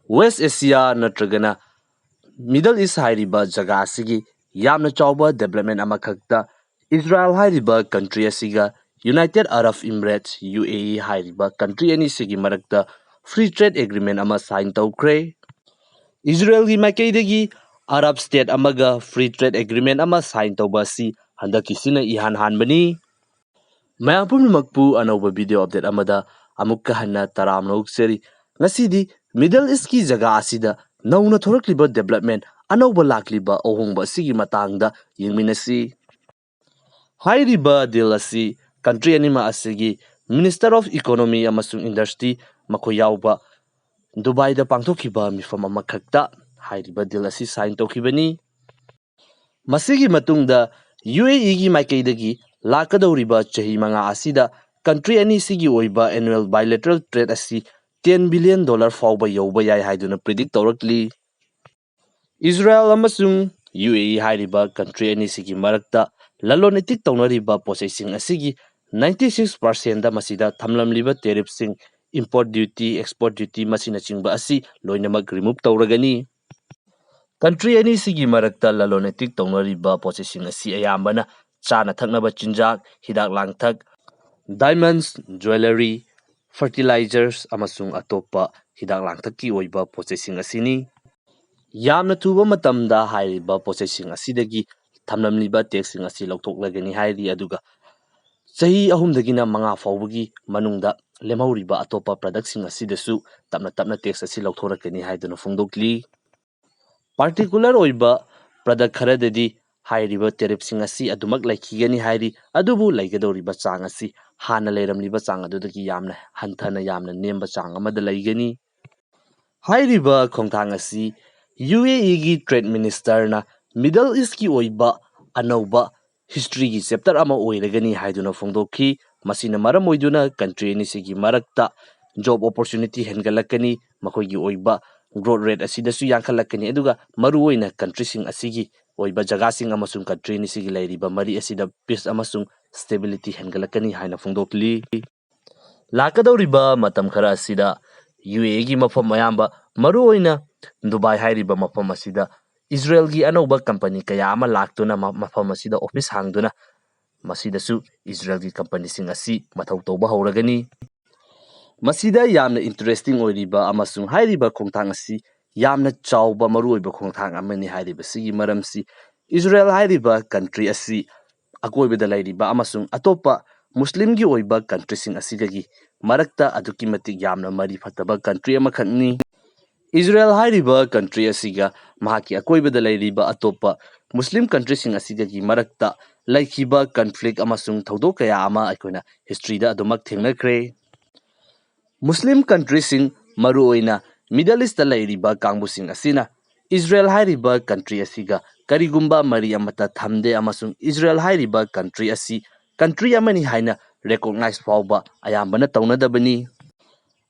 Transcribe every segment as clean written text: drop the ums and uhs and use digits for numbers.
West Asia natragana Middle East hairiba jaga asigi yamna chawba development amakhakta Israel hairiba country asiga United Arab Emirates UAE hairiba country ani sigi marakta free trade agreement ama sign tawkre. Israel gi maikaidagi Arab state amaga free trade agreement ama sign tawba si handakisina ihan hanbani. Mayam pummakpu anauba video update amada amukka hanna taramno seri ngasidi Middle East ki jaga asida nauna thorakliba development anauba lakliba ohongba sigi matangda yingminasi. Hairiba deal asi country anima asigi Minister of Economy amasung Industry makoyawba Dubai da pangthokiba mifam amakhakta hairiba deal asi sign tawkibani. Masigi matungda UAE gi maikaidagi lakadawriba chahi manga asida country ani sigi oiba annual bilateral trade asi $10 billion fawba yawba yai haiduna predict tawrakli. Israel amasung UAE hairiba country ani sigi marakta lalon etik tawnariba posesing asigi 96% da masida thamlamliba tariff sing import duty export duty masina chingba asi loinamak remove tawragani. Country ani sigi marakta lalon etik tawnariba posesing asi ayambana chana thaknaba chinjak hidak langthak diamonds jewelry fertilizers amasung atopa hidak langthaki oiba posesing asini. Yamna tuba matamda hairiba posesing asidagi thamlamliba taxing asi lawthoklagani hairi aduga chahi ahumdagina manga fawbagi manungda lemhauriba atopa productsing asidasu tapna tax asi lawthorakani haiduna fongdokli. Particular oiba product kharadadi hairiba tariffsing asi adumak laikhigani hairi adubu laigadoriba chang asi hana leiramliba chang adudagi yamna hanthana yamna nemba chang amada laigani. Hairiba khongthang asi UAE gi trade minister na Middle East ki oiba anauba history gi chapter ama oiragani haiduna fongdokhi masina maram oiduna country ni sigi marakta job opportunity hengalakani makhoi gi oiba growth rate asidasu yankhalakani aduga maru oina country sing asigi oiba jaga sing amasung country ni sigi lairiba mari asida peace amasung stability hengalakani haina fongdokli. Lakadawriba matam khara asida UAE gi mafam mayamba maru oina Dubai hairiba mafam asida Israel gi anauba company kaya ama laktuna mafam asida office hangduna masidasu Israel gi company sing asi mathau tawba hawragani. Masida yamna interesting oiriba amasung hairiba khongthang asi yamna chawba maru oiba khongthang amani hairiba sigi maramsi Israel hairiba country asi akoibada lairiba amasung atopa Muslim gi oiba country sing asigagi marakta aduki matik yamna mari fataba country amakhakni. Israel hairiba country asiga mahaki akoibada lairiba atopa Muslim country sing asigagi marakta laikhiba conflict amasung thodok kaya ama aikoina history da adumak thengnakre. Muslim country sing maru oina Middle East da lairiba kangbusing asina Israel hairiba country asiga karigumba mari amata thamde amasung Israel hairiba country asi country amani haina recognize fawba ayambana tawnadabani.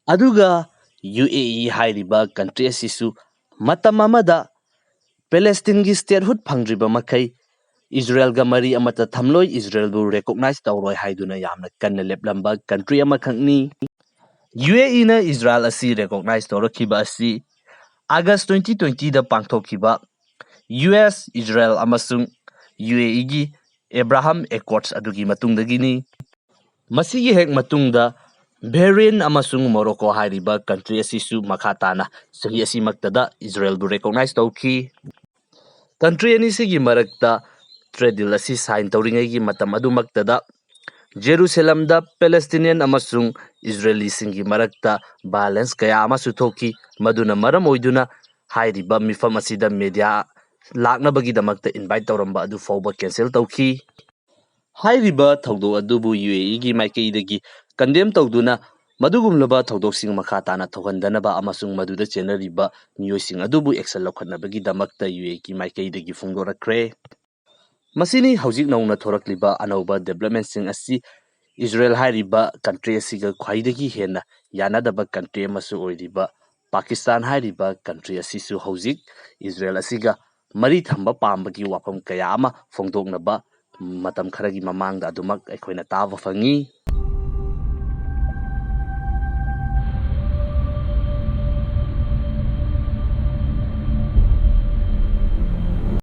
Aduga UAE hairiba country asisu matam amada Palestine gi statehood phangriba makai Israel ga mari amata thamloi Israel bu recognize tawroi haiduna yamna kanna leplamba country amakhakni. UAE na Israel asi recognize tawrakhiba asi August 2020 da pangthokhiba US Israel amasung UAE gi Abraham Accords adugi matungdagini. Masigi hek matungda Bahrain amasung Morocco hairiba country asisu makhatana sahi asimaktada Israel bu recognize tawki. Country ani sigi marakta trade deal asi sign tawringai gi matam adumaktada Jerusalem da Palestinian amasung Israeli singi marakta balance kaya amasu thoki maduna maram oiduna hairiba mifam asida media laknabagi damakta invite tawramba adu fawba cancel tawki. Hairiba thawdo adubu UAE gi maikaidagi condemn tawduna madugumlaba thawdoksing makhatana thogandanaba amasung maduda chenariba miyoising adubu action lawkhatnabagi damakta UAE gi maikaidagi fungdorakre. Masini haujik nauna thorakliba anauba development sing asi Israel hairiba country asiga khwaidagi hena yanadaba country amasu oiriba Pakistan hairiba country asisu haujik Israel asiga mari thamba pambagi wafam kaya ama fongdoknaba matam kharagi mamangda adumak aikoina tava fangi.